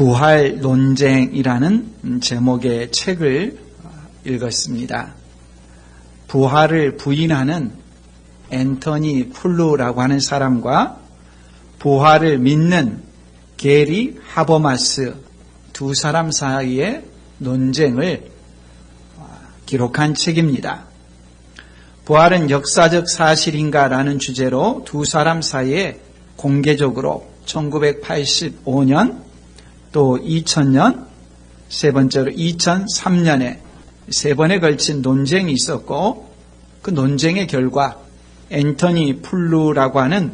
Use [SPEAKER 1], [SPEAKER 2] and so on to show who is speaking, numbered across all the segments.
[SPEAKER 1] 부활 논쟁이라는 제목의 책을 읽었습니다. 부활을 부인하는 앤토니 풀루라고 하는 사람과 부활을 믿는 게리 하버마스 두 사람 사이의 논쟁을 기록한 책입니다. 부활은 역사적 사실인가라는 주제로 두 사람 사이에 공개적으로 1985년 또 2000년 세 번째로 2003년에 세 번에 걸친 논쟁이 있었고 그 논쟁의 결과 앤토니 풀루라고 하는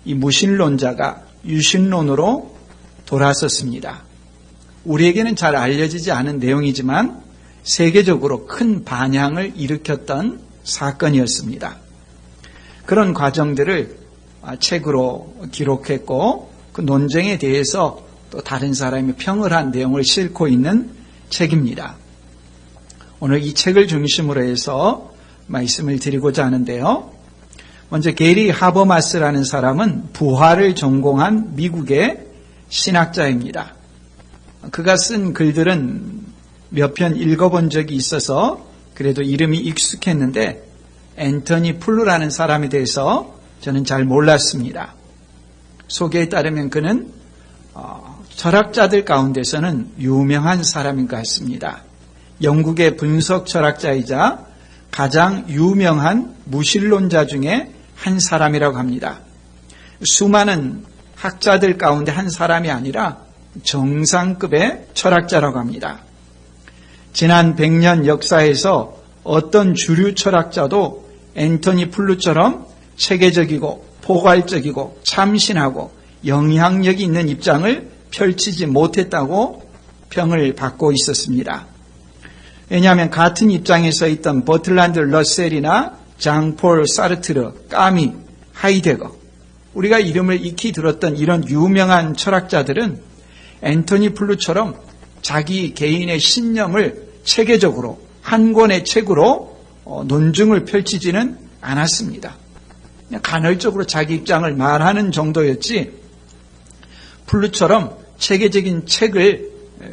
[SPEAKER 1] 이 무신론자가 유신론으로 돌아섰습니다. 우리에게는 잘 알려지지 않은 내용이지만 세계적으로 큰 반향을 일으켰던 사건이었습니다. 그런 과정들을 책으로 기록했고 그 논쟁에 대해서 또 다른 사람이 평을 한 내용을 싣고 있는 책입니다. 오늘 이 책을 중심으로 해서 말씀을 드리고자 하는데요. 먼저 게리 하버마스라는 사람은 부활을 전공한 미국의 신학자입니다. 그가 쓴 글들은 몇 편 읽어본 적이 있어서 그래도 이름이 익숙했는데 앤토니 풀루라는 사람에 대해서 저는 잘 몰랐습니다. 소개에 따르면 그는 철학자들 가운데서는 유명한 사람인 것 같습니다. 영국의 분석 철학자이자 가장 유명한 무신론자 중에 한 사람이라고 합니다. 수많은 학자들 가운데 한 사람이 아니라 정상급의 철학자라고 합니다. 지난 100년 역사에서 어떤 주류 철학자도 앤토니 풀루처럼 체계적이고 포괄적이고 참신하고 영향력이 있는 입장을 펼치지 못했다고 평을 받고 있었습니다. 왜냐하면 같은 입장에 서 있던 버틀란드 러셀이나 장폴 사르트르, 까미, 하이데거, 우리가 이름을 익히 들었던 이런 유명한 철학자들은 앤토니 풀루처럼 자기 개인의 신념을 체계적으로 한 권의 책으로 논증을 펼치지는 않았습니다. 그냥 간헐적으로 자기 입장을 말하는 정도였지 풀루처럼 체계적인 책을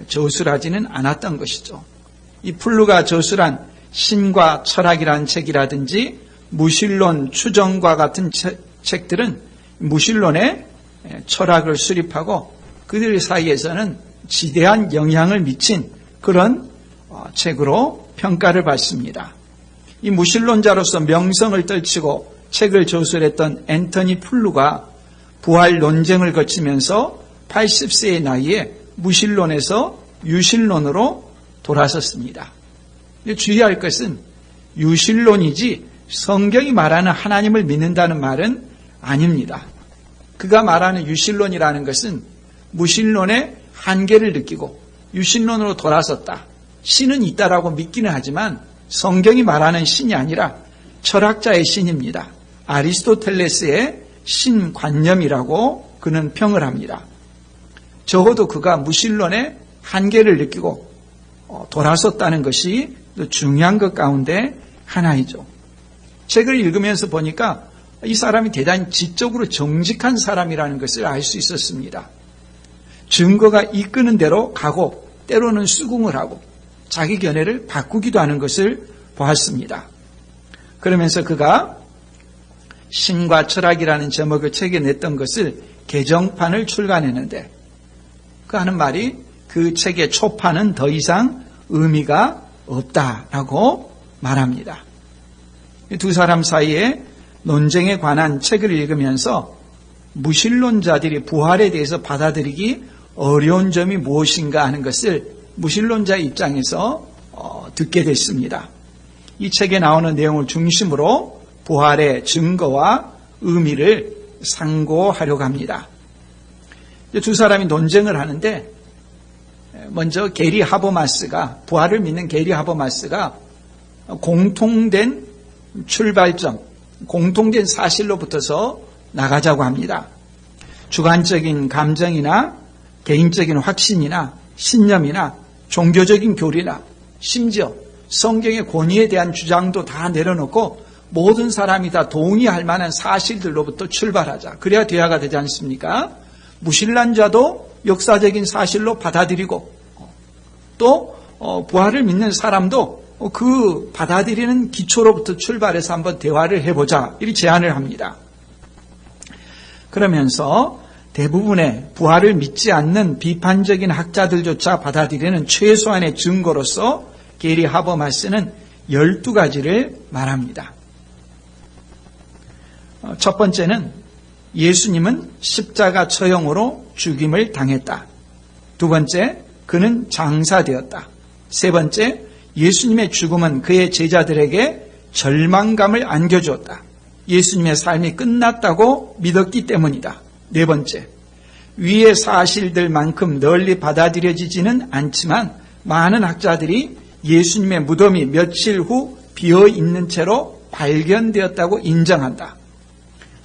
[SPEAKER 1] 저술하지는 않았던 것이죠. 이 풀루가 저술한 신과 철학이라는 책이라든지 무신론 추정과 같은 책들은 무신론의 철학을 수립하고 그들 사이에서는 지대한 영향을 미친 그런 책으로 평가를 받습니다. 이 무신론자로서 명성을 떨치고 책을 저술했던 앤토니 풀루가 부활 논쟁을 거치면서 80세의 나이에 무신론에서 유신론으로 돌아섰습니다. 주의할 것은 유신론이지 성경이 말하는 하나님을 믿는다는 말은 아닙니다. 그가 말하는 유신론이라는 것은 무신론의 한계를 느끼고 유신론으로 돌아섰다. 신은 있다라고 믿기는 하지만 성경이 말하는 신이 아니라 철학자의 신입니다. 아리스토텔레스의 신관념이라고 그는 평을 합니다. 적어도 그가 무신론의 한계를 느끼고 돌아섰다는 것이 중요한 것 가운데 하나이죠. 책을 읽으면서 보니까 이 사람이 대단히 지적으로 정직한 사람이라는 것을 알 수 있었습니다. 증거가 이끄는 대로 가고 때로는 수긍을 하고 자기 견해를 바꾸기도 하는 것을 보았습니다. 그러면서 그가 신과 철학이라는 제목을 책에 냈던 것을 개정판을 출간했는데 그 하는 말이 그 책의 초판은 더 이상 의미가 없다라고 말합니다. 두 사람 사이에 논쟁에 관한 책을 읽으면서 무신론자들이 부활에 대해서 받아들이기 어려운 점이 무엇인가 하는 것을 무신론자 입장에서 듣게 됐습니다. 이 책에 나오는 내용을 중심으로 부활의 증거와 의미를 상고하려고 합니다. 두 사람이 논쟁을 하는데 먼저 게리 하버마스가 부활을 믿는 게리 하버마스가 공통된 출발점, 공통된 사실로부터서 나가자고 합니다. 주관적인 감정이나 개인적인 확신이나 신념이나 종교적인 교리나 심지어 성경의 권위에 대한 주장도 다 내려놓고 모든 사람이 다 동의할 만한 사실들로부터 출발하자. 그래야 대화가 되지 않습니까? 무신론자도 역사적인 사실로 받아들이고 또 부활을 믿는 사람도 그 받아들이는 기초로부터 출발해서 한번 대화를 해보자 이렇게 제안을 합니다. 그러면서 대부분의 부활을 믿지 않는 비판적인 학자들조차 받아들이는 최소한의 증거로서 게리 하버마스는 12가지를 말합니다. 첫 번째는 예수님은 십자가 처형으로 죽임을 당했다. 두 번째, 그는 장사되었다. 세 번째, 예수님의 죽음은 그의 제자들에게 절망감을 안겨주었다. 예수님의 삶이 끝났다고 믿었기 때문이다. 네 번째, 위의 사실들만큼 널리 받아들여지지는 않지만 많은 학자들이 예수님의 무덤이 며칠 후 비어있는 채로 발견되었다고 인정한다.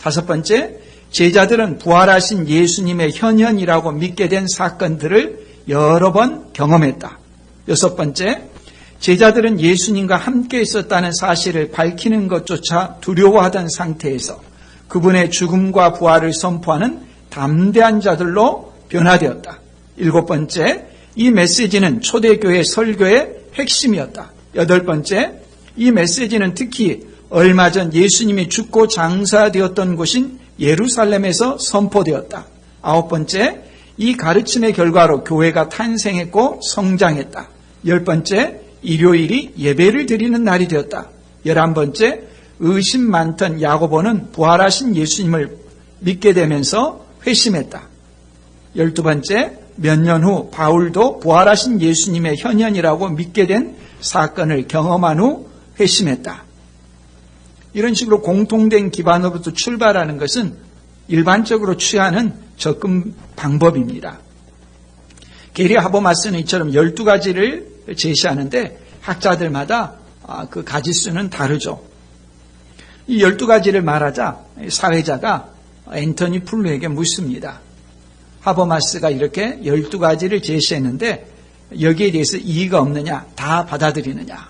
[SPEAKER 1] 다섯 번째, 제자들은 부활하신 예수님의 현현이라고 믿게 된 사건들을 여러 번 경험했다. 여섯 번째, 제자들은 예수님과 함께 있었다는 사실을 밝히는 것조차 두려워하던 상태에서 그분의 죽음과 부활을 선포하는 담대한 자들로 변화되었다. 일곱 번째, 이 메시지는 초대교회 설교의 핵심이었다. 여덟 번째, 이 메시지는 특히 얼마 전 예수님이 죽고 장사되었던 곳인 예루살렘에서 선포되었다. 아홉 번째, 이 가르침의 결과로 교회가 탄생했고 성장했다. 열 번째, 일요일이 예배를 드리는 날이 되었다. 11번째, 의심 많던 야고보는 부활하신 예수님을 믿게 되면서 회심했다. 12번째, 몇 년 후 바울도 부활하신 예수님의 현현이라고 믿게 된 사건을 경험한 후 회심했다. 이런 식으로 공통된 기반으로부터 출발하는 것은 일반적으로 취하는 접근 방법입니다. 게리 하버마스는 이처럼 12가지를 제시하는데 학자들마다 그 가지수는 다르죠. 이 12가지를 말하자 사회자가 앤토니 플루에게 묻습니다. 하버마스가 이렇게 12가지를 제시했는데 여기에 대해서 이의가 없느냐, 다 받아들이느냐.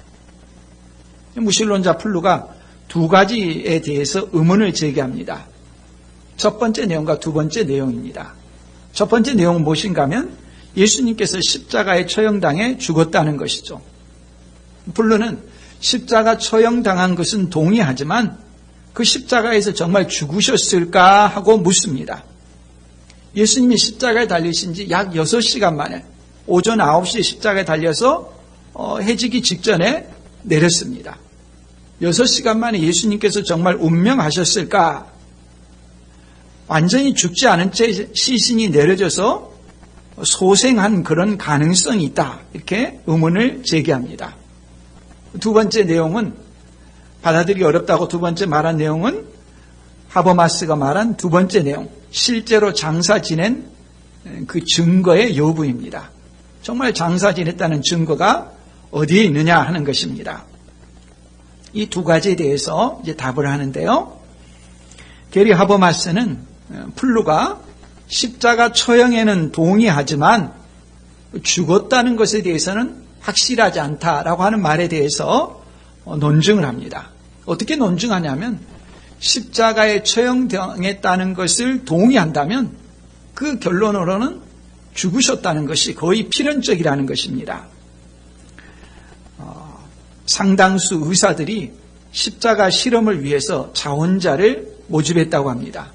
[SPEAKER 1] 무신론자 플루가 두 가지에 대해서 의문을 제기합니다. 첫 번째 내용과 두 번째 내용입니다. 첫 번째 내용은 무엇인가 하면 예수님께서 십자가에 처형당해 죽었다는 것이죠. 플루는 십자가 처형당한 것은 동의하지만 그 십자가에서 정말 죽으셨을까 하고 묻습니다. 예수님이 십자가에 달리신 지 약 6시간 만에 오전 9시에 십자가에 달려서 해지기 직전에 내렸습니다. 6시간 만에 예수님께서 정말 운명하셨을까? 완전히 죽지 않은 채 시신이 내려져서 소생한 그런 가능성이 있다. 이렇게 의문을 제기합니다. 두 번째 내용은 받아들이기 어렵다고 두 번째 말한 내용은 하버마스가 말한 두 번째 내용, 실제로 장사 지낸 그 증거의 여부입니다. 정말 장사 지냈다는 증거가 어디에 있느냐 하는 것입니다. 이 두 가지에 대해서 이제 답을 하는데요. 게리 하버마스는 플루가 십자가 처형에는 동의하지만 죽었다는 것에 대해서는 확실하지 않다라고 하는 말에 대해서 논증을 합니다. 어떻게 논증하냐면 십자가에 처형당했다는 것을 동의한다면 그 결론으로는 죽으셨다는 것이 거의 필연적이라는 것입니다. 상당수 의사들이 십자가 실험을 위해서 자원자를 모집했다고 합니다.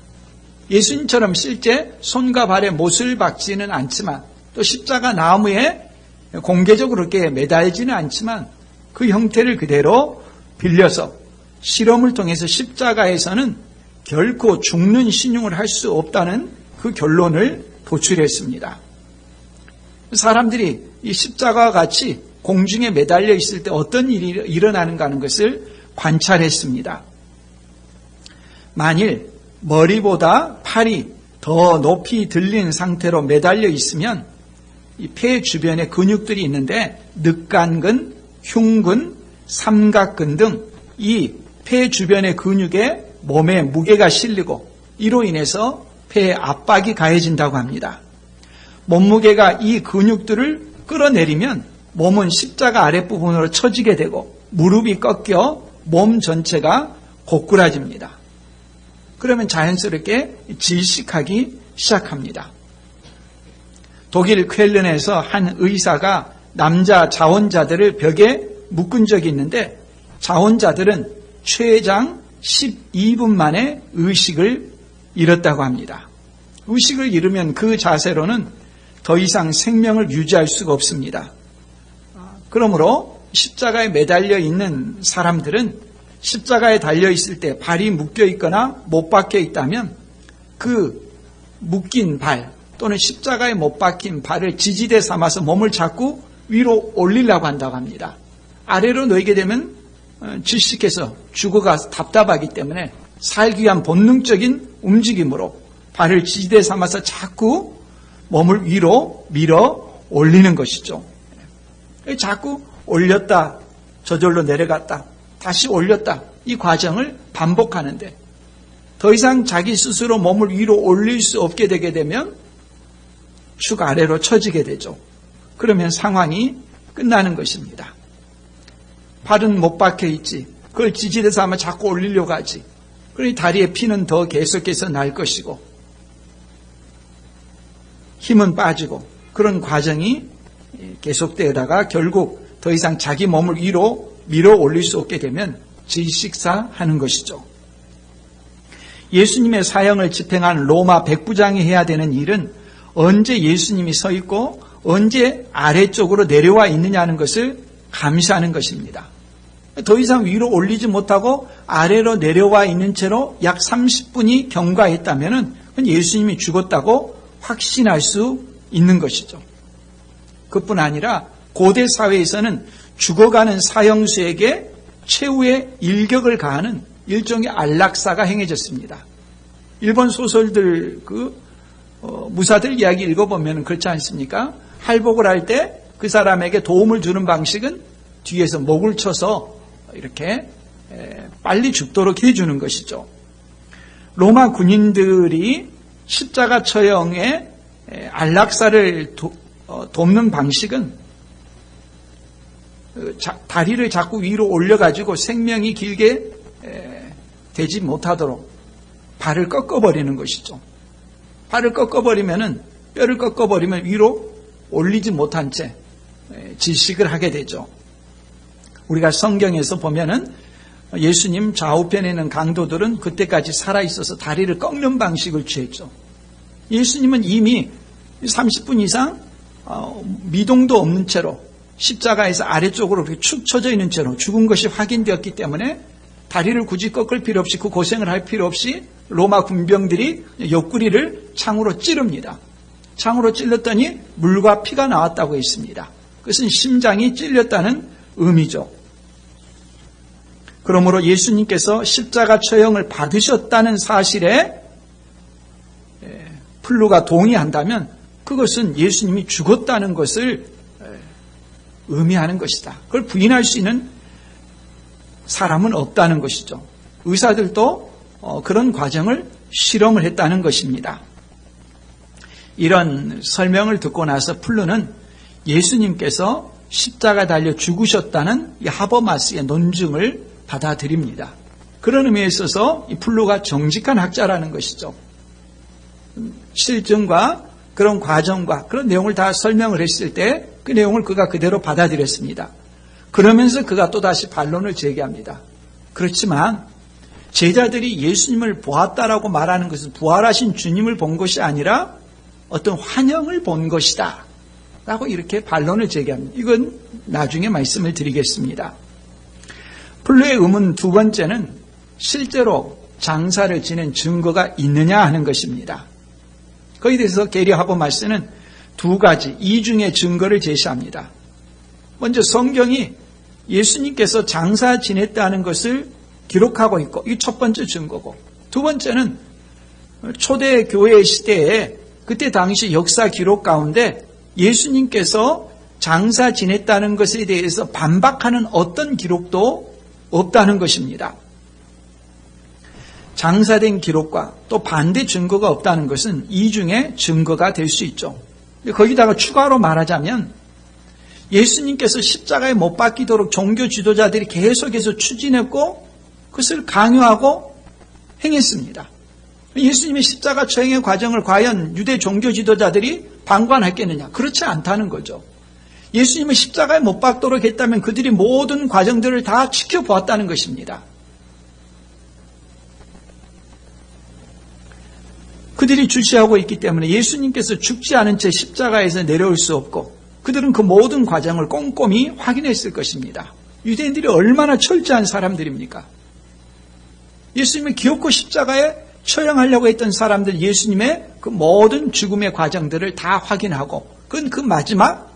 [SPEAKER 1] 예수님처럼 실제 손과 발에 못을 박지는 않지만 또 십자가 나무에 공개적으로 이렇게 매달지는 않지만 그 형태를 그대로 빌려서 실험을 통해서 십자가에서는 결코 죽는 신용을 할 수 없다는 그 결론을 도출했습니다. 사람들이 이 십자가와 같이 공중에 매달려 있을 때 어떤 일이 일어나는가 하는 것을 관찰했습니다. 만일 머리보다 팔이 더 높이 들린 상태로 매달려 있으면 이 폐 주변에 근육들이 있는데 늑간근, 흉근, 삼각근 등 이 폐 주변의 근육에 몸에 무게가 실리고 이로 인해서 폐에 압박이 가해진다고 합니다. 몸무게가 이 근육들을 끌어내리면 몸은 십자가 아랫부분으로 처지게 되고 무릎이 꺾여 몸 전체가 고꾸라집니다. 그러면 자연스럽게 질식하기 시작합니다. 독일 쾰른에서 한 의사가 남자 자원자들을 벽에 묶은 적이 있는데 자원자들은 최장 12분 만에 의식을 잃었다고 합니다. 의식을 잃으면 그 자세로는 더 이상 생명을 유지할 수가 없습니다. 그러므로 십자가에 매달려 있는 사람들은 십자가에 달려 있을 때 발이 묶여 있거나 못 박혀 있다면 그 묶인 발 또는 십자가에 못 박힌 발을 지지대 삼아서 몸을 자꾸 위로 올리려고 한다고 합니다. 아래로 놓이게 되면 질식해서 죽어가서 답답하기 때문에 살기 위한 본능적인 움직임으로 발을 지지대 삼아서 자꾸 몸을 위로 밀어 올리는 것이죠. 자꾸 올렸다 저절로 내려갔다 다시 올렸다 이 과정을 반복하는데 더 이상 자기 스스로 몸을 위로 올릴 수 없게 되게 되면 축 아래로 처지게 되죠. 그러면 상황이 끝나는 것입니다. 발은 못 박혀 있지. 그걸 지지대 삼아 자꾸 올리려고 하지. 그러니 다리에 피는 더 계속해서 날 것이고 힘은 빠지고 그런 과정이 계속되다가 결국 더 이상 자기 몸을 위로 밀어 올릴 수 없게 되면 질식사하는 것이죠. 예수님의 사형을 집행한 로마 백부장이 해야 되는 일은 언제 예수님이 서 있고 언제 아래쪽으로 내려와 있느냐는 것을 감시하는 것입니다. 더 이상 위로 올리지 못하고 아래로 내려와 있는 채로 약 30분이 경과했다면 예수님이 죽었다고 확신할 수 있는 것이죠. 그뿐 아니라 고대 사회에서는 죽어가는 사형수에게 최후의 일격을 가하는 일종의 안락사가 행해졌습니다. 일본 소설들 무사들 이야기 읽어보면 그렇지 않습니까? 할복을 할 때 그 사람에게 도움을 주는 방식은 뒤에서 목을 쳐서 이렇게 빨리 죽도록 해주는 것이죠. 로마 군인들이 십자가 처형에 안락사를 돕는 방식은 다리를 자꾸 위로 올려가지고 생명이 길게 되지 못하도록 발을 꺾어버리는 것이죠. 발을 꺾어버리면은 뼈를 꺾어버리면 위로 올리지 못한 채 질식을 하게 되죠. 우리가 성경에서 보면은 예수님 좌우편에 있는 강도들은 그때까지 살아있어서 다리를 꺾는 방식을 취했죠. 예수님은 이미 30분 이상 미동도 없는 채로 십자가에서 아래쪽으로 축 처져 있는 채로 죽은 것이 확인되었기 때문에 다리를 굳이 꺾을 필요 없이 그 고생을 할 필요 없이 로마 군병들이 옆구리를 창으로 찌릅니다. 창으로 찔렀더니 물과 피가 나왔다고 했습니다. 그것은 심장이 찔렸다는 의미죠. 그러므로 예수님께서 십자가 처형을 받으셨다는 사실에 플루가 동의한다면 그것은 예수님이 죽었다는 것을 의미하는 것이다. 그걸 부인할 수 있는 사람은 없다는 것이죠. 의사들도 그런 과정을 실험을 했다는 것입니다. 이런 설명을 듣고 나서 플루는 예수님께서 십자가 달려 죽으셨다는 이 하버마스의 논증을 받아들입니다. 그런 의미에 있어서 이 플루가 정직한 학자라는 것이죠. 실증과 그런 과정과 그런 내용을 다 설명을 했을 때 그 내용을 그가 그대로 받아들였습니다. 그러면서 그가 또다시 반론을 제기합니다. 그렇지만 제자들이 예수님을 보았다라고 말하는 것은 부활하신 주님을 본 것이 아니라 어떤 환영을 본 것이다 라고 이렇게 반론을 제기합니다. 이건 나중에 말씀을 드리겠습니다. 플루의 의문 두 번째는 실제로 장사를 지낸 증거가 있느냐 하는 것입니다. 거기에 대해서 게리 하버마스는 두 가지 이중의 증거를 제시합니다. 먼저 성경이 예수님께서 장사 지냈다는 것을 기록하고 있고 이 첫 번째 증거고, 두 번째는 초대 교회 시대에 그때 당시 역사 기록 가운데 예수님께서 장사 지냈다는 것에 대해서 반박하는 어떤 기록도 없다는 것입니다. 장사된 기록과 또 반대 증거가 없다는 것은 이중의 증거가 될 수 있죠. 거기다가 추가로 말하자면 예수님께서 십자가에 못 박히도록 종교 지도자들이 계속해서 추진했고 그것을 강요하고 행했습니다. 예수님의 십자가 처형의 과정을 과연 유대 종교 지도자들이 방관했겠느냐? 그렇지 않다는 거죠. 예수님을 십자가에 못 박도록 했다면 그들이 모든 과정들을 다 지켜보았다는 것입니다. 그들이 주시하고 있기 때문에 예수님께서 죽지 않은 채 십자가에서 내려올 수 없고 그들은 그 모든 과정을 꼼꼼히 확인했을 것입니다. 유대인들이 얼마나 철저한 사람들입니까? 예수님을 기어코 십자가에 처형하려고 했던 사람들 예수님의 그 모든 죽음의 과정들을 다 확인하고 그건 그 마지막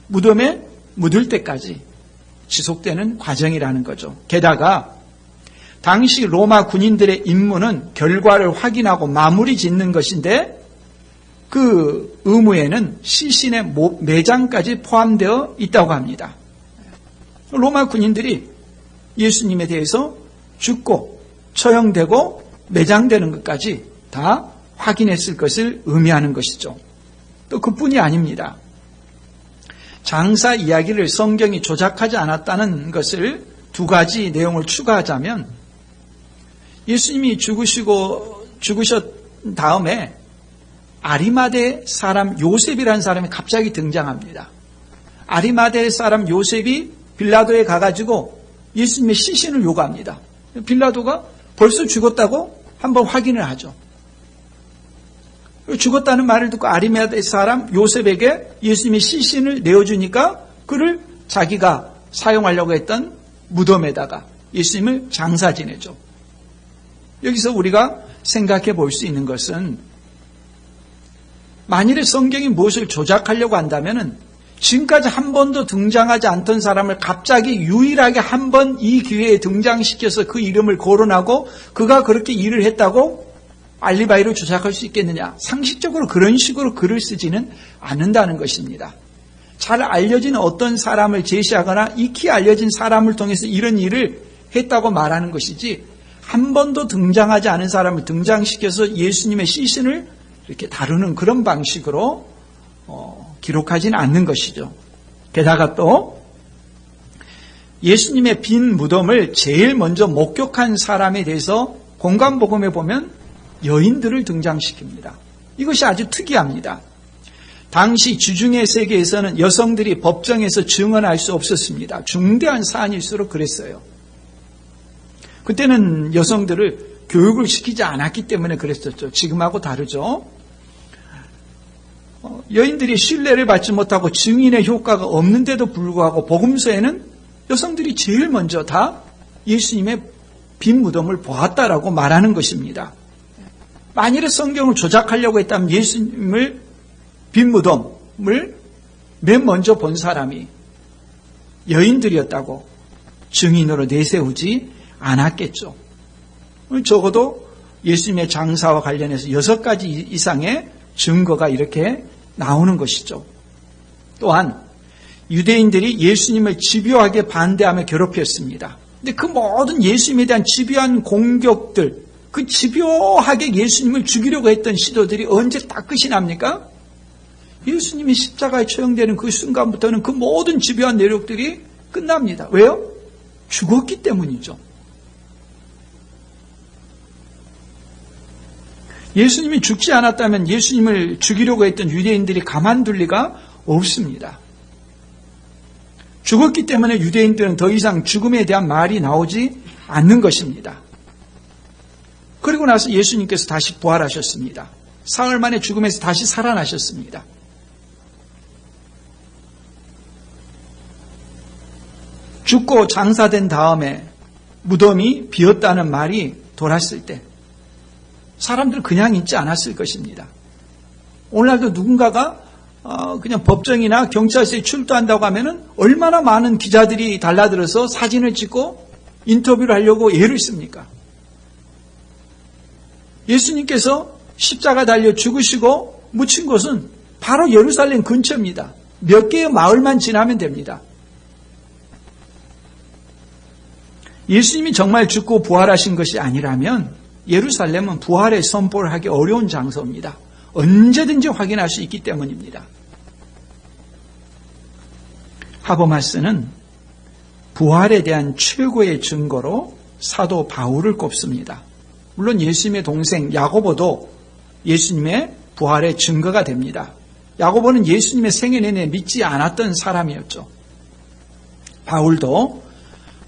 [SPEAKER 1] 무덤에 묻을 때까지 지속되는 과정이라는 거죠. 게다가 당시 로마 군인들의 임무는 결과를 확인하고 마무리 짓는 것인데 그 의무에는 시신의 매장까지 포함되어 있다고 합니다. 로마 군인들이 예수님에 대해서 죽고 처형되고 매장되는 것까지 다 확인했을 것을 의미하는 것이죠. 또 그뿐이 아닙니다. 장사 이야기를 성경이 조작하지 않았다는 것을 두 가지 내용을 추가하자면 예수님이 죽으셨 다음에 아리마대 사람 요셉이라는 사람이 갑자기 등장합니다. 아리마대 사람 요셉이 빌라도에 가가지고 예수님의 시신을 요구합니다. 빌라도가 벌써 죽었다고 한번 확인을 하죠. 죽었다는 말을 듣고 아리마대 사람 요셉에게 예수님의 시신을 내어주니까 그를 자기가 사용하려고 했던 무덤에다가 예수님을 장사 지내죠. 여기서 우리가 생각해 볼 수 있는 것은 만일에 성경이 무엇을 조작하려고 한다면 지금까지 한 번도 등장하지 않던 사람을 갑자기 유일하게 한 번 이 기회에 등장시켜서 그 이름을 거론하고 그가 그렇게 일을 했다고 알리바이로 조작할 수 있겠느냐? 상식적으로 그런 식으로 글을 쓰지는 않는다는 것입니다. 잘 알려진 어떤 사람을 제시하거나 익히 알려진 사람을 통해서 이런 일을 했다고 말하는 것이지 한 번도 등장하지 않은 사람을 등장시켜서 예수님의 시신을 이렇게 다루는 그런 방식으로 기록하지는 않는 것이죠. 게다가 또 예수님의 빈 무덤을 제일 먼저 목격한 사람에 대해서 공관복음에 보면 여인들을 등장시킵니다. 이것이 아주 특이합니다. 당시 주중의 세계에서는 여성들이 법정에서 증언할 수 없었습니다. 중대한 사안일수록 그랬어요. 그때는 여성들을 교육을 시키지 않았기 때문에 그랬었죠. 지금하고 다르죠. 여인들이 신뢰를 받지 못하고 증인의 효과가 없는데도 불구하고 복음서에는 여성들이 제일 먼저 다 예수님의 빈 무덤을 보았다라고 말하는 것입니다. 만일에 성경을 조작하려고 했다면 예수님을 빈 무덤을 맨 먼저 본 사람이 여인들이었다고 증인으로 내세우지 않았겠죠. 적어도 예수님의 장사와 관련해서 6가지 이상의 증거가 이렇게 나오는 것이죠. 또한 유대인들이 예수님을 집요하게 반대하며 괴롭혔습니다. 근데 그 모든 예수님에 대한 집요한 공격들, 그 집요하게 예수님을 죽이려고 했던 시도들이 언제 딱 끝이 납니까? 예수님이 십자가에 처형되는 그 순간부터는 그 모든 집요한 내력들이 끝납니다. 왜요? 죽었기 때문이죠. 예수님이 죽지 않았다면 예수님을 죽이려고 했던 유대인들이 가만둘 리가 없습니다. 죽었기 때문에 유대인들은 더 이상 죽음에 대한 말이 나오지 않는 것입니다. 그리고 나서 예수님께서 다시 부활하셨습니다. 사흘 만에 죽음에서 다시 살아나셨습니다. 죽고 장사된 다음에 무덤이 비었다는 말이 돌았을 때 사람들은 그냥 있지 않았을 것입니다. 오늘날도 누군가가 그냥 법정이나 경찰서에 출두한다고 하면은 얼마나 많은 기자들이 달라들어서 사진을 찍고 인터뷰를 하려고 애를 씁니까? 예수님께서 십자가 달려 죽으시고 묻힌 곳은 바로 예루살렘 근처입니다. 몇 개의 마을만 지나면 됩니다. 예수님이 정말 죽고 부활하신 것이 아니라면 예루살렘은 부활의 선포를 하기 어려운 장소입니다. 언제든지 확인할 수 있기 때문입니다. 하버마스는 부활에 대한 최고의 증거로 사도 바울을 꼽습니다. 물론 예수님의 동생 야고보도 예수님의 부활의 증거가 됩니다. 야고보는 예수님의 생애 내내 믿지 않았던 사람이었죠. 바울도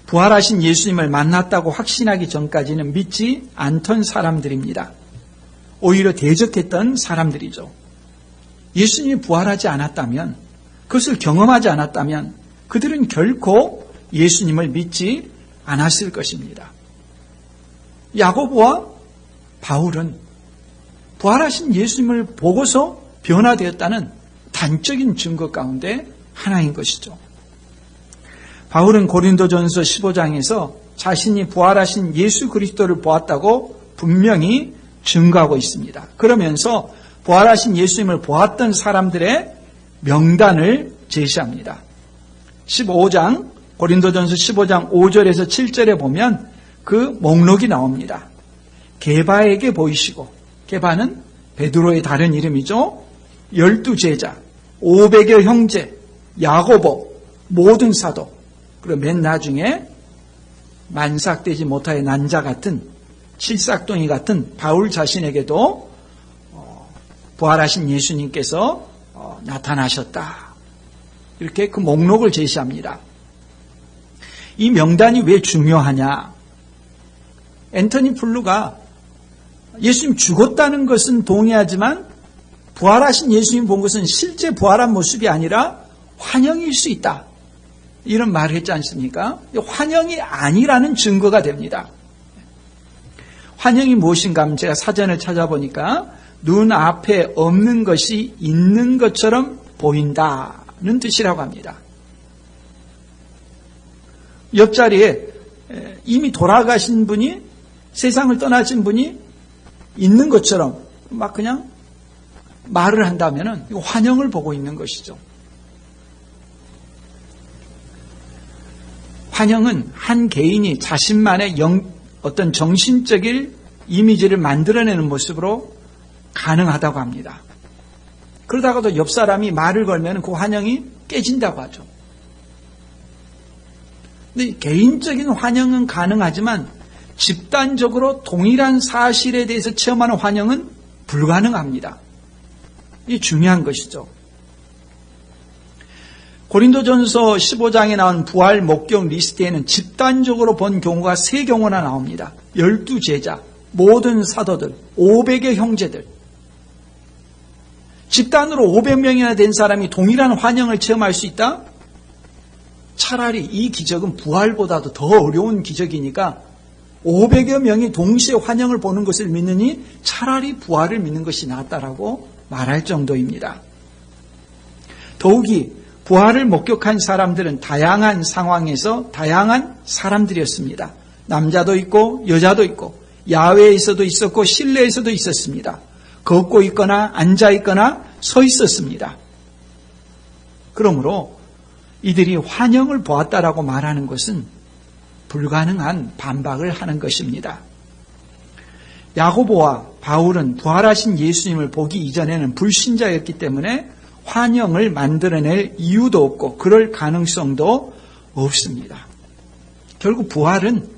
[SPEAKER 1] 부활하신 예수님을 만났다고 확신하기 전까지는 믿지 않던 사람들입니다. 오히려 대적했던 사람들이죠. 예수님이 부활하지 않았다면, 그것을 경험하지 않았다면 그들은 결코 예수님을 믿지 않았을 것입니다. 야고보와 바울은 부활하신 예수님을 보고서 변화되었다는 단적인 증거 가운데 하나인 것이죠. 바울은 고린도전서 15장에서 자신이 부활하신 예수 그리스도를 보았다고 분명히 증거하고 있습니다. 그러면서 부활하신 예수님을 보았던 사람들의 명단을 제시합니다. 15장, 고린도전서 15장 5절에서 7절에 보면 그 목록이 나옵니다. 게바에게 보이시고, 게바는 베드로의 다른 이름이죠. 12제자, 500여 형제, 야고보, 모든 사도, 그리고 맨 나중에 만삭되지 못하여 난자 같은 칠삭동이 같은 바울 자신에게도 부활하신 예수님께서 나타나셨다. 이렇게 그 목록을 제시합니다. 이 명단이 왜 중요하냐? 앤토니 플루가 예수님 죽었다는 것은 동의하지만 부활하신 예수님 본 것은 실제 부활한 모습이 아니라 환영일 수 있다. 이런 말을 했지 않습니까? 환영이 아니라는 증거가 됩니다. 환영이 무엇인가 하면 제가 사전을 찾아보니까 눈앞에 없는 것이 있는 것처럼 보인다는 뜻이라고 합니다. 옆자리에 이미 돌아가신 분이, 세상을 떠나신 분이 있는 것처럼 막 그냥 말을 한다면 환영을 보고 있는 것이죠. 환영은 한 개인이 자신만의 어떤 정신적인 이미지를 만들어내는 모습으로 가능하다고 합니다. 그러다가도 옆 사람이 말을 걸면 그 환영이 깨진다고 하죠. 근데 개인적인 환영은 가능하지만 집단적으로 동일한 사실에 대해서 체험하는 환영은 불가능합니다. 이게 중요한 것이죠. 고린도전서 15장에 나온 부활 목격 리스트에는 집단적으로 본 경우가 3경우나 나옵니다. 12제자, 모든 사도들, 500의 형제들. 집단으로 500명이나 된 사람이 동일한 환영을 체험할 수 있다? 차라리 이 기적은 부활보다도 더 어려운 기적이니까 500여 명이 동시에 환영을 보는 것을 믿느니 차라리 부활을 믿는 것이 낫다라고 말할 정도입니다. 더욱이 부활을 목격한 사람들은 다양한 상황에서 다양한 사람들이었습니다. 남자도 있고 여자도 있고 야외에서도 있었고 실내에서도 있었습니다. 걷고 있거나 앉아 있거나 서 있었습니다. 그러므로 이들이 환영을 보았다라고 말하는 것은 불가능한 반박을 하는 것입니다. 야고보와 바울은 부활하신 예수님을 보기 이전에는 불신자였기 때문에 환영을 만들어낼 이유도 없고 그럴 가능성도 없습니다. 결국 부활은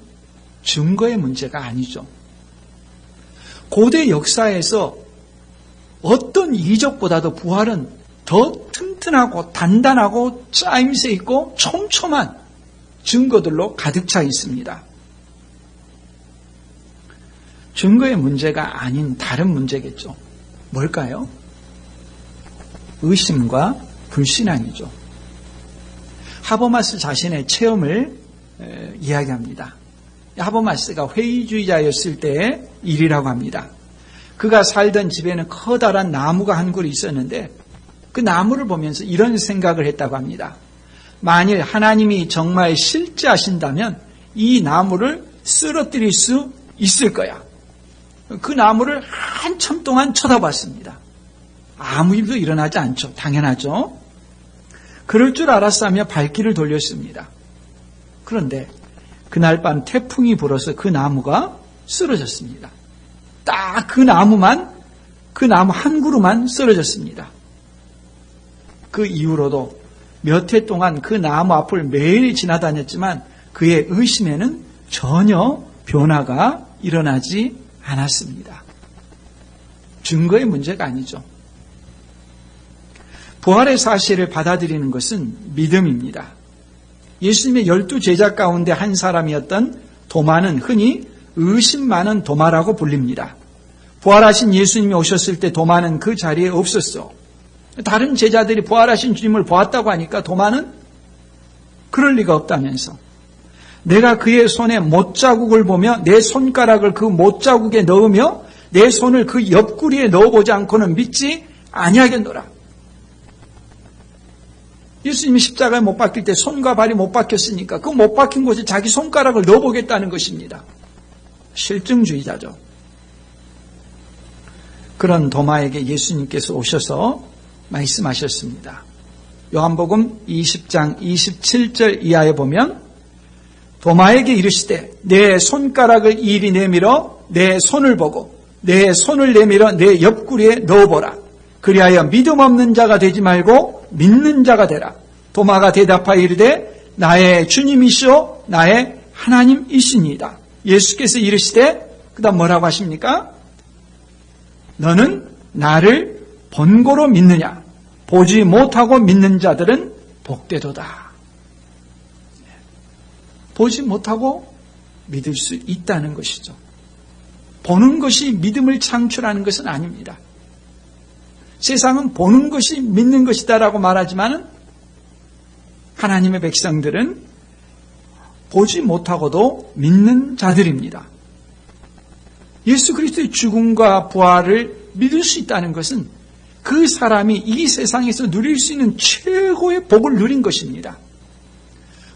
[SPEAKER 1] 증거의 문제가 아니죠. 고대 역사에서 어떤 이적보다도 부활은 더 튼튼하고 단단하고 짜임새 있고 촘촘한 증거들로 가득 차 있습니다. 증거의 문제가 아닌 다른 문제겠죠. 뭘까요? 의심과 불신앙이죠. 하버마스 자신의 체험을 이야기합니다. 하버마스가 회의주의자였을 때의 일이라고 합니다. 그가 살던 집에는 커다란 나무가 한 그루 있었는데 그 나무를 보면서 이런 생각을 했다고 합니다. 만일 하나님이 정말 실제하신다면 이 나무를 쓰러뜨릴 수 있을 거야. 그 나무를 한참 동안 쳐다봤습니다. 아무 일도 일어나지 않죠. 당연하죠. 그럴 줄 알았으며 발길을 돌렸습니다. 그런데 그날 밤 태풍이 불어서 그 나무가 쓰러졌습니다. 딱 그 나무 한 그루만 쓰러졌습니다. 그 이후로도 몇 해 동안 그 나무 앞을 매일 지나다녔지만 그의 의심에는 전혀 변화가 일어나지 않았습니다. 증거의 문제가 아니죠. 부활의 사실을 받아들이는 것은 믿음입니다. 예수님의 12제자 가운데 한 사람이었던 도마는 흔히 의심 많은 도마라고 불립니다. 부활하신 예수님이 오셨을 때 도마는 그 자리에 없었어. 다른 제자들이 부활하신 주님을 보았다고 하니까 도마는 그럴 리가 없다면서, 내가 그의 손에 못자국을 보며 내 손가락을 그 못자국에 넣으며 내 손을 그 옆구리에 넣어보지 않고는 믿지 아니하겠노라. 예수님이 십자가에 못 박힐 때 손과 발이 못 박혔으니까 그 못 박힌 곳에 자기 손가락을 넣어보겠다는 것입니다. 실증주의자죠. 그런 도마에게 예수님께서 오셔서 말씀하셨습니다. 요한복음 20장 27절 이하에 보면 도마에게 이르시되 내 손가락을 이리 내밀어 내 손을 보고 내 손을 내밀어 내 옆구리에 넣어보라. 그리하여 믿음 없는 자가 되지 말고 믿는 자가 되라. 도마가 대답하여 이르되 나의 주님이시오 나의 하나님이시니이다. 예수께서 이르시되 그 다음 뭐라고 하십니까? 너는 나를 본고로 믿느냐? 보지 못하고 믿는 자들은 복되도다. 보지 못하고 믿을 수 있다는 것이죠. 보는 것이 믿음을 창출하는 것은 아닙니다. 세상은 보는 것이 믿는 것이다라고 말하지만 하나님의 백성들은 보지 못하고도 믿는 자들입니다. 예수 그리스도의 죽음과 부활을 믿을 수 있다는 것은 그 사람이 이 세상에서 누릴 수 있는 최고의 복을 누린 것입니다.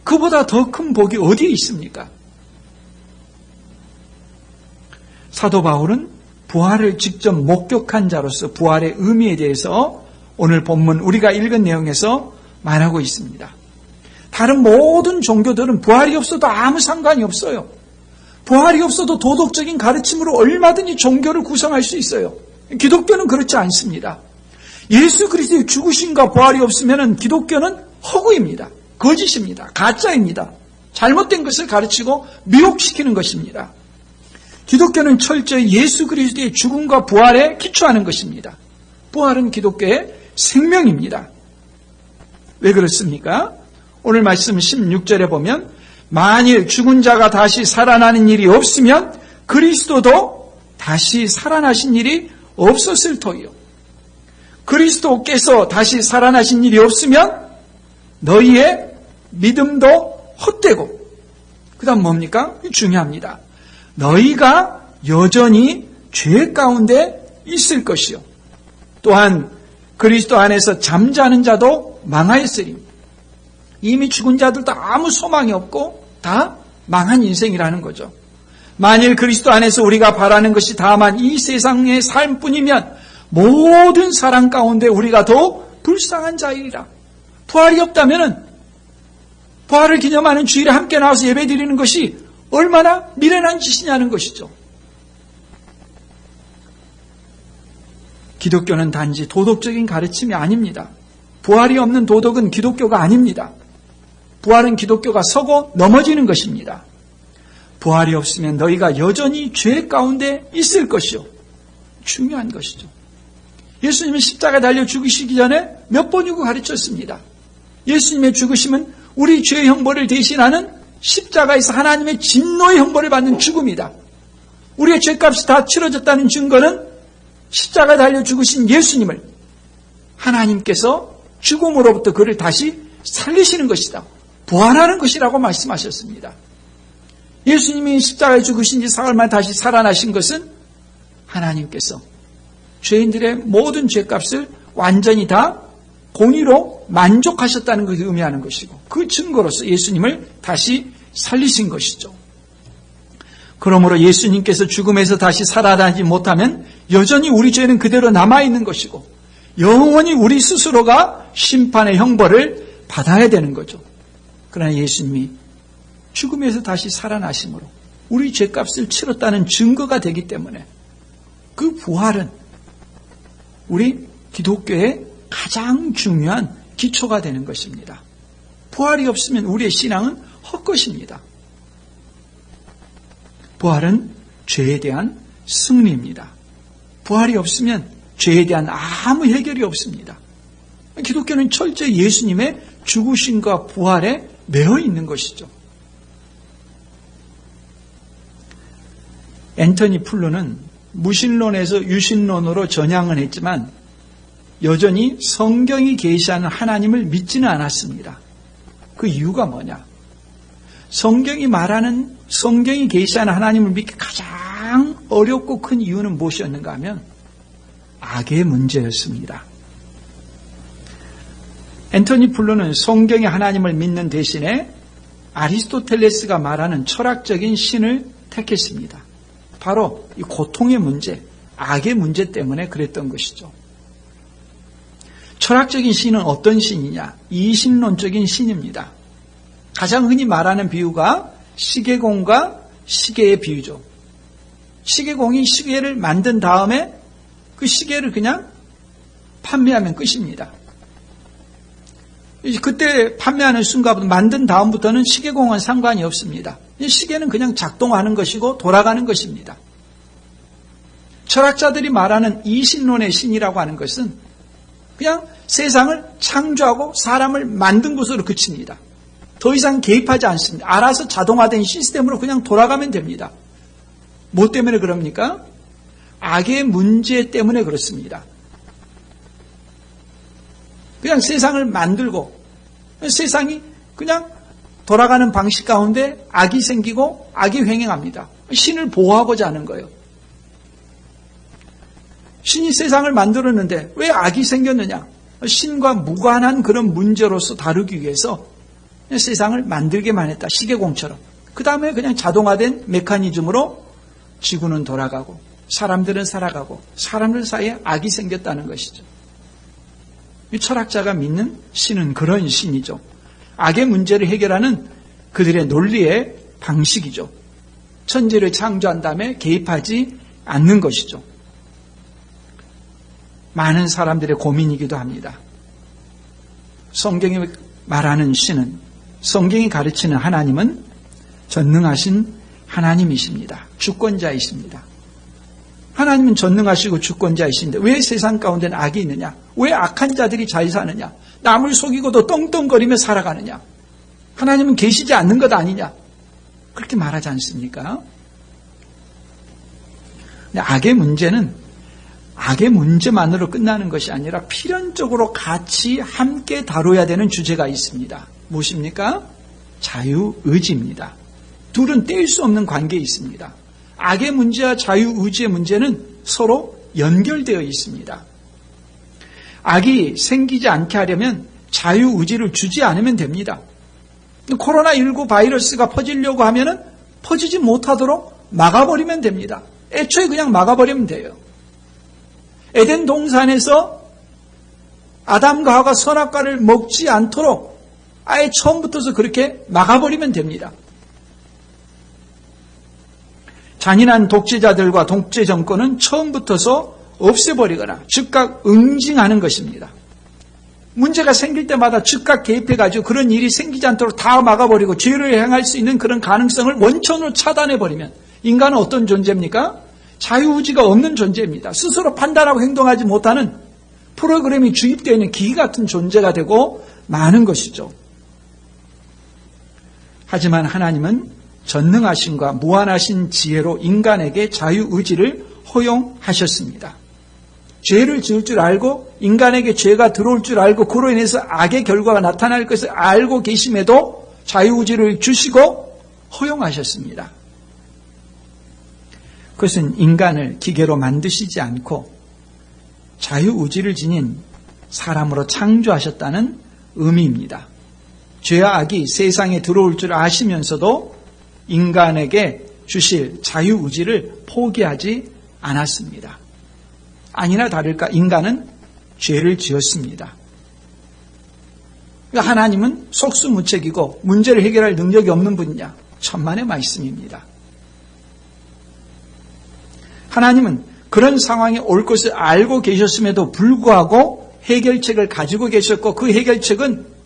[SPEAKER 1] 그보다 더 큰 복이 어디에 있습니까? 사도 바울은 부활을 직접 목격한 자로서 부활의 의미에 대해서 오늘 본문 우리가 읽은 내용에서 말하고 있습니다. 다른 모든 종교들은 부활이 없어도 아무 상관이 없어요. 부활이 없어도 도덕적인 가르침으로 얼마든지 종교를 구성할 수 있어요. 기독교는 그렇지 않습니다. 예수 그리스도의 죽으심과 부활이 없으면 기독교는 허구입니다. 거짓입니다. 가짜입니다. 잘못된 것을 가르치고 미혹시키는 것입니다. 기독교는 철저히 예수 그리스도의 죽음과 부활에 기초하는 것입니다. 부활은 기독교의 생명입니다. 왜 그렇습니까? 오늘 말씀 16절에 보면 만일 죽은 자가 다시 살아나는 일이 없으면 그리스도도 다시 살아나신 일이 없었을 터이요. 그리스도께서 다시 살아나신 일이 없으면 너희의 믿음도 헛되고, 그 다음 뭡니까? 중요합니다. 너희가 여전히 죄 가운데 있을 것이요. 또한 그리스도 안에서 잠자는 자도 망하였으리. 이미 죽은 자들도 아무 소망이 없고 다 망한 인생이라는 거죠. 만일 그리스도 안에서 우리가 바라는 것이 다만 이 세상의 삶뿐이면 모든 사람 가운데 우리가 더욱 불쌍한 자이리라. 부활이 없다면 부활을 기념하는 주일에 함께 나와서 예배드리는 것이 얼마나 미련한 짓이냐는 것이죠. 기독교는 단지 도덕적인 가르침이 아닙니다. 부활이 없는 도덕은 기독교가 아닙니다. 부활은 기독교가 서고 넘어지는 것입니다. 부활이 없으면 너희가 여전히 죄 가운데 있을 것이요. 중요한 것이죠. 예수님은 십자가에 달려 죽으시기 전에 몇 번이고 가르쳤습니다. 예수님의 죽으심은 우리 죄의 형벌을 대신하는 십자가에서 하나님의 진노의 형벌을 받는 죽음이다. 우리의 죄값이 다 치러졌다는 증거는 십자가에 달려 죽으신 예수님을 하나님께서 죽음으로부터 그를 다시 살리시는 것이다. 부활하는 것이라고 말씀하셨습니다. 예수님이 십자가에 죽으신 지 사흘 만에 다시 살아나신 것은 하나님께서 죄인들의 모든 죄값을 완전히 다 공의로 만족하셨다는 것을 의미하는 것이고, 그 증거로서 예수님을 다시 살리신 것이죠. 그러므로 예수님께서 죽음에서 다시 살아나지 못하면 여전히 우리 죄는 그대로 남아있는 것이고 영원히 우리 스스로가 심판의 형벌을 받아야 되는 거죠. 그러나 예수님이 죽음에서 다시 살아나심으로 우리 죄값을 치렀다는 증거가 되기 때문에 그 부활은 우리 기독교의 가장 중요한 기초가 되는 것입니다. 부활이 없으면 우리의 신앙은 헛것입니다. 부활은 죄에 대한 승리입니다. 부활이 없으면 죄에 대한 아무 해결이 없습니다. 기독교는 철저히 예수님의 죽으심과 부활에 매여 있는 것이죠. 앤토니 플루는 무신론에서 유신론으로 전향을 했지만 여전히 성경이 계시하는 하나님을 믿지는 않았습니다. 그 이유가 뭐냐? 성경이 계시하는 하나님을 믿기 가장 어렵고 큰 이유는 무엇이었는가 하면 악의 문제였습니다. 앤토니 플루는 성경의 하나님을 믿는 대신에 아리스토텔레스가 말하는 철학적인 신을 택했습니다. 바로 이 고통의 문제, 악의 문제 때문에 그랬던 것이죠. 철학적인 신은 어떤 신이냐? 이신론적인 신입니다. 가장 흔히 말하는 비유가 시계공과 시계의 비유죠. 시계공이 시계를 만든 다음에 그 시계를 그냥 판매하면 끝입니다. 그때 판매하는 순간부터 만든 다음부터는 시계공은 상관이 없습니다. 시계는 그냥 작동하는 것이고 돌아가는 것입니다. 철학자들이 말하는 이신론의 신이라고 하는 것은 그냥 세상을 창조하고 사람을 만든 것으로 그칩니다. 더 이상 개입하지 않습니다. 알아서 자동화된 시스템으로 그냥 돌아가면 됩니다. 뭐 때문에 그럽니까? 악의 문제 때문에 그렇습니다. 그냥 세상을 만들고 세상이 그냥 돌아가는 방식 가운데 악이 생기고 악이 횡행합니다. 신을 보호하고자 하는 거예요. 신이 세상을 만들었는데 왜 악이 생겼느냐? 신과 무관한 그런 문제로서 다루기 위해서 세상을 만들게만 했다. 시계공처럼. 그 다음에 그냥 자동화된 메커니즘으로 지구는 돌아가고 사람들은 살아가고 사람들 사이에 악이 생겼다는 것이죠. 이 철학자가 믿는 신은 그런 신이죠. 악의 문제를 해결하는 그들의 논리의 방식이죠. 천지를 창조한 다음에 개입하지 않는 것이죠. 많은 사람들의 고민이기도 합니다. 성경이 말하는 신은, 성경이 가르치는 하나님은 전능하신 하나님이십니다. 주권자이십니다. 하나님은 전능하시고 주권자이신데 왜 세상 가운데는 악이 있느냐? 왜 악한 자들이 잘 사느냐? 남을 속이고도 떵떵거리며 살아가느냐? 하나님은 계시지 않는 것 아니냐? 그렇게 말하지 않습니까? 근데 악의 문제는 악의 문제만으로 끝나는 것이 아니라 필연적으로 같이 함께 다뤄야 되는 주제가 있습니다. 무엇입니까? 자유의지입니다. 둘은 뗄 수 없는 관계에 있습니다. 악의 문제와 자유의지의 문제는 서로 연결되어 있습니다. 악이 생기지 않게 하려면 자유의지를 주지 않으면 됩니다. 코로나19 바이러스가 퍼지려고 하면은 퍼지지 못하도록 막아버리면 됩니다. 애초에 그냥 막아버리면 돼요. 에덴 동산에서 아담과 하와가 선악과를 먹지 않도록 아예 처음부터서 그렇게 막아버리면 됩니다. 잔인한 독재자들과 독재 정권은 처음부터서 없애버리거나 즉각 응징하는 것입니다. 문제가 생길 때마다 즉각 개입해가지고 그런 일이 생기지 않도록 다 막아버리고 죄를 행할 수 있는 그런 가능성을 원천으로 차단해버리면 인간은 어떤 존재입니까? 자유의지가 없는 존재입니다. 스스로 판단하고 행동하지 못하는 프로그램이 주입되어 있는 기계 같은 존재가 되고 마는 것이죠. 하지만 하나님은 전능하심과 무한하신 지혜로 인간에게 자유의지를 허용하셨습니다. 죄를 지을 줄 알고 인간에게 죄가 들어올 줄 알고 그로 인해서 악의 결과가 나타날 것을 알고 계심에도 자유의지를 주시고 허용하셨습니다. 그것은 인간을 기계로 만드시지 않고 자유의지를 지닌 사람으로 창조하셨다는 의미입니다. 죄와 악이 세상에 들어올 줄 아시면서도 인간에게 주실 자유의지를 포기하지 않았습니다. 아니나 다를까 인간은 죄를 지었습니다. 그러니까 하나님은 속수무책이고 문제를 해결할 능력이 없는 분이냐? 천만의 말씀입니다. 하나님은 그런 상황이 올 것을 알고 계셨음에도 불구하고 해결책을 가지고 계셨고 그 해결책은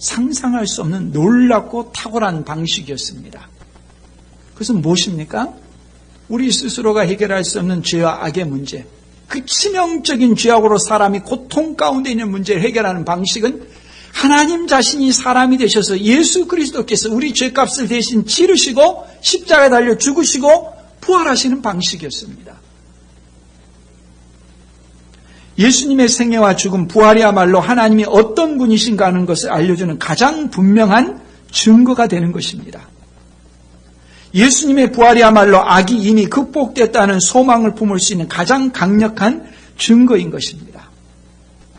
[SPEAKER 1] 상상할 수 없는 놀랍고 탁월한 방식이었습니다. 그것은 무엇입니까? 우리 스스로가 해결할 수 없는 죄와 악의 문제, 그 치명적인 죄악으로 사람이 고통 가운데 있는 문제를 해결하는 방식은 하나님 자신이 사람이 되셔서 예수 그리스도께서 우리 죄값을 대신 치르시고 십자가에 달려 죽으시고 부활하시는 방식이었습니다. 예수님의 생애와 죽음, 부활이야말로 하나님이 어떤 분이신가 하는 것을 알려주는 가장 분명한 증거가 되는 것입니다. 예수님의 부활이야말로 악이 이미 극복됐다는 소망을 품을 수 있는 가장 강력한 증거인 것입니다.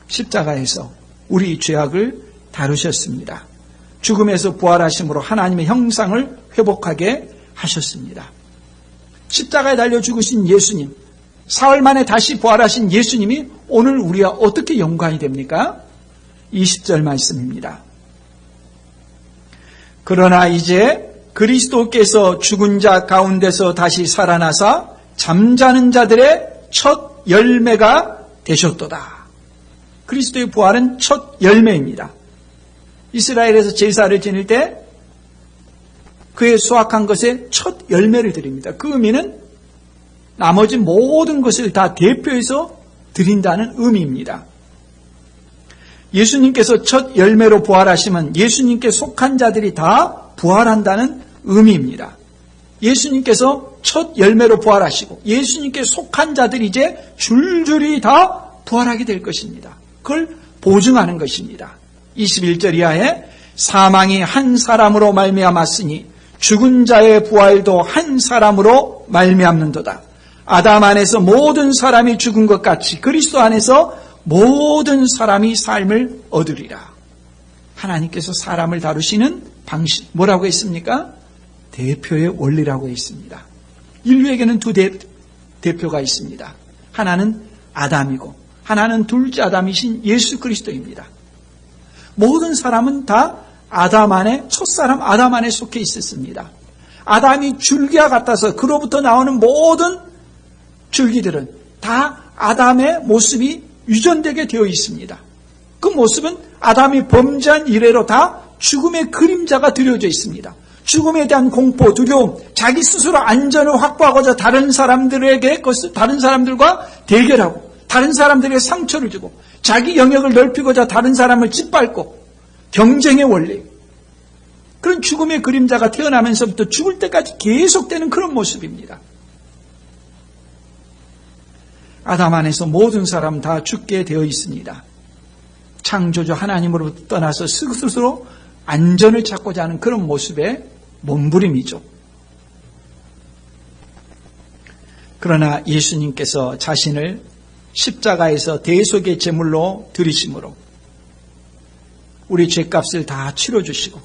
[SPEAKER 1] 십자가에서 우리 죄악을 다루셨습니다. 죽음에서 부활하심으로 하나님의 형상을 회복하게 하셨습니다. 십자가에 달려 죽으신 예수님, 사흘 만에 다시 부활하신 예수님이 오늘 우리와 어떻게 연관이 됩니까? 20절 말씀입니다. 그러나 이제 그리스도께서 죽은 자 가운데서 다시 살아나사 잠자는 자들의 첫 열매가 되셨도다. 그리스도의 부활은 첫 열매입니다. 이스라엘에서 제사를 지낼 때 그의 수확한 것의 첫 열매를 드립니다. 그 의미는 나머지 모든 것을 다 대표해서 드린다는 의미입니다. 예수님께서 첫 열매로 부활하시면 예수님께 속한 자들이 다 부활한다는 의미입니다. 예수님께서 첫 열매로 부활하시고 예수님께 속한 자들이 이제 줄줄이 다 부활하게 될 것입니다. 그걸 보증하는 것입니다. 21절 이하에 사망이 한 사람으로 말미암았으니 죽은 자의 부활도 한 사람으로 말미암는도다. 아담 안에서 모든 사람이 죽은 것 같이 그리스도 안에서 모든 사람이 삶을 얻으리라. 하나님께서 사람을 다루시는 방식, 뭐라고 했습니까? 대표의 원리라고 했습니다. 인류에게는 두 대표가 있습니다. 하나는 아담이고 하나는 둘째 아담이신 예수 그리스도입니다. 모든 사람은 다 아담 안에, 첫사람 아담 안에 속해 있었습니다. 아담이 줄기와 같아서 그로부터 나오는 모든 줄기들은 다 아담의 모습이 유전되게 되어 있습니다. 그 모습은 아담이 범죄한 이래로 다 죽음의 그림자가 드려져 있습니다. 죽음에 대한 공포, 두려움, 자기 스스로 안전을 확보하고자 다른 사람들과 대결하고 다른 사람들에게 상처를 주고 자기 영역을 넓히고자 다른 사람을 짓밟고 경쟁의 원리, 그런 죽음의 그림자가 태어나면서부터 죽을 때까지 계속되는 그런 모습입니다. 아담 안에서 모든 사람 다 죽게 되어 있습니다. 창조주 하나님으로부터 떠나서 스스로 안전을 찾고자 하는 그런 모습의 몸부림이죠. 그러나 예수님께서 자신을 십자가에서 대속의 제물로 드리심으로 우리 죄값을 다 치러주시고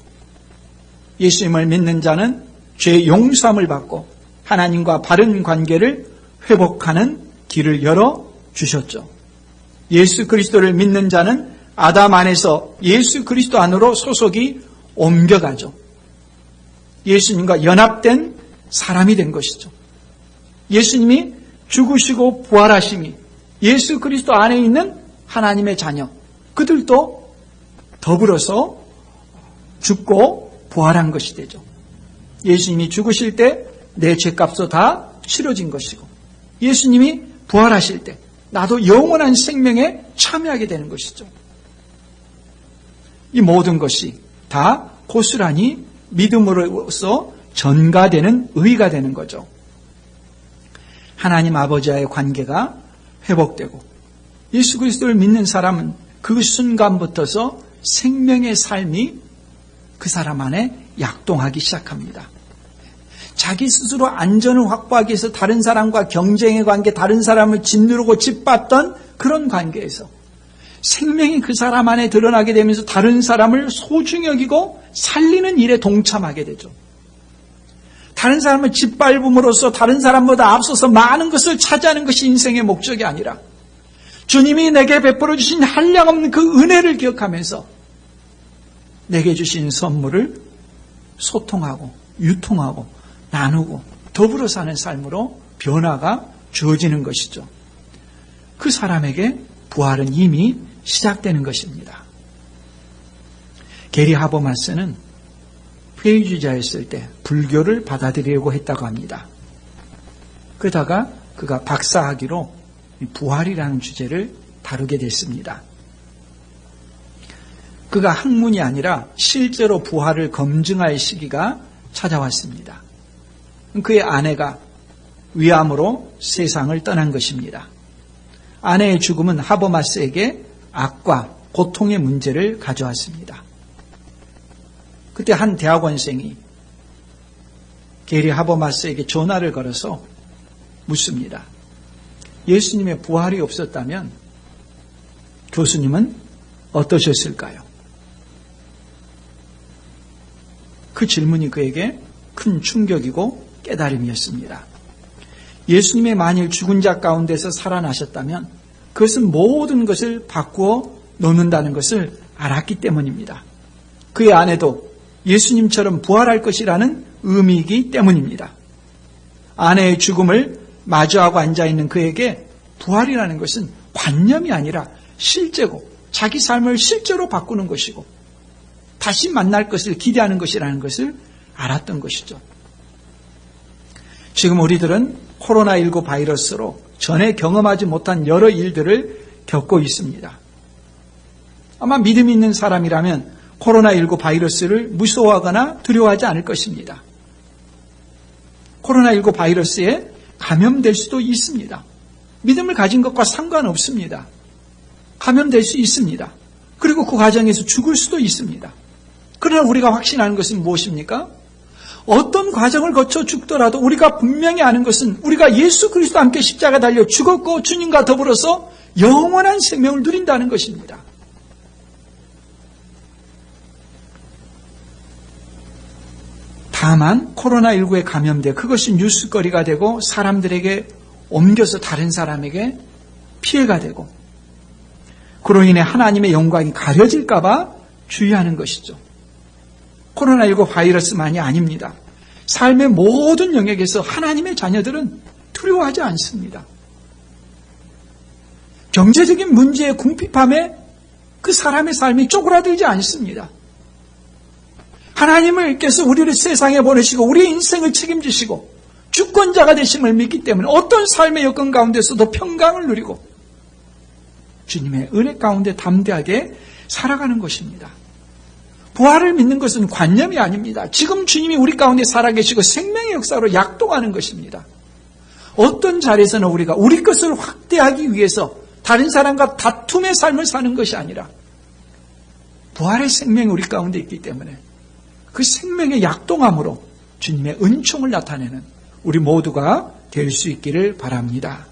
[SPEAKER 1] 예수님을 믿는 자는 죄 용서함을 받고 하나님과 바른 관계를 회복하는 길을 열어주셨죠. 예수 그리스도를 믿는 자는 아담 안에서 예수 그리스도 안으로 소속이 옮겨가죠. 예수님과 연합된 사람이 된 것이죠. 예수님이 죽으시고 부활하심이 예수 그리스도 안에 있는 하나님의 자녀, 그들도 더불어서 죽고 부활한 것이 되죠. 예수님이 죽으실 때 내 죄값도 다 치러진 것이고 예수님이 부활하실 때 나도 영원한 생명에 참여하게 되는 것이죠. 이 모든 것이 다 고스란히 믿음으로써 전가되는 의가 되는 거죠. 하나님 아버지와의 관계가 회복되고 예수 그리스도를 믿는 사람은 그 순간부터서 생명의 삶이 그 사람 안에 약동하기 시작합니다. 자기 스스로 안전을 확보하기 위해서 다른 사람과 경쟁의 관계, 다른 사람을 짓누르고 짓밟던 그런 관계에서 생명이 그 사람 안에 드러나게 되면서 다른 사람을 소중히 여기고 살리는 일에 동참하게 되죠. 다른 사람을 짓밟음으로써 다른 사람보다 앞서서 많은 것을 차지하는 것이 인생의 목적이 아니라 주님이 내게 베풀어 주신 한량없는 그 은혜를 기억하면서 내게 주신 선물을 소통하고 유통하고 나누고 더불어 사는 삶으로 변화가 주어지는 것이죠. 그 사람에게 부활은 이미 시작되는 것입니다. 게리 하버마스는 회의주의자였을 때 불교를 받아들이려고 했다고 합니다. 그러다가 그가 박사학위로 부활이라는 주제를 다루게 됐습니다. 그가 학문이 아니라 실제로 부활을 검증할 시기가 찾아왔습니다. 그의 아내가 위암으로 세상을 떠난 것입니다. 아내의 죽음은 하버마스에게 악과 고통의 문제를 가져왔습니다. 그때 한 대학원생이 게리 하버마스에게 전화를 걸어서 묻습니다. 예수님의 부활이 없었다면 교수님은 어떠셨을까요? 그 질문이 그에게 큰 충격이고 깨달음이었습니다. 예수님의 만일 죽은 자 가운데서 살아나셨다면 그것은 모든 것을 바꾸어 놓는다는 것을 알았기 때문입니다. 그의 아내도 예수님처럼 부활할 것이라는 의미이기 때문입니다. 아내의 죽음을 마주하고 앉아있는 그에게 부활이라는 것은 관념이 아니라 실제고 자기 삶을 실제로 바꾸는 것이고 다시 만날 것을 기대하는 것이라는 것을 알았던 것이죠. 지금 우리들은 코로나19 바이러스로 전에 경험하지 못한 여러 일들을 겪고 있습니다. 아마 믿음이 있는 사람이라면 코로나19 바이러스를 무서워하거나 두려워하지 않을 것입니다. 코로나19 바이러스에 감염될 수도 있습니다. 믿음을 가진 것과 상관없습니다. 감염될 수 있습니다. 그리고 그 과정에서 죽을 수도 있습니다. 그러나 우리가 확신하는 것은 무엇입니까? 어떤 과정을 거쳐 죽더라도 우리가 분명히 아는 것은 우리가 예수 그리스도와 함께 십자가 달려 죽었고 주님과 더불어서 영원한 생명을 누린다는 것입니다. 다만 코로나19에 감염돼 그것이 뉴스거리가 되고 사람들에게 옮겨서 다른 사람에게 피해가 되고 그로 인해 하나님의 영광이 가려질까 봐 주의하는 것이죠. 코로나19 바이러스만이 아닙니다. 삶의 모든 영역에서 하나님의 자녀들은 두려워하지 않습니다. 경제적인 문제의 궁핍함에 그 사람의 삶이 쪼그라들지 않습니다. 하나님께서 우리를 세상에 보내시고 우리의 인생을 책임지시고 주권자가 되심을 믿기 때문에 어떤 삶의 여건 가운데서도 평강을 누리고 주님의 은혜 가운데 담대하게 살아가는 것입니다. 부활을 믿는 것은 관념이 아닙니다. 지금 주님이 우리 가운데 살아계시고 생명의 역사로 약동하는 것입니다. 어떤 자리에서는 우리가 우리 것을 확대하기 위해서 다른 사람과 다툼의 삶을 사는 것이 아니라 부활의 생명이 우리 가운데 있기 때문에 그 생명의 약동함으로 주님의 은총을 나타내는 우리 모두가 될 수 있기를 바랍니다.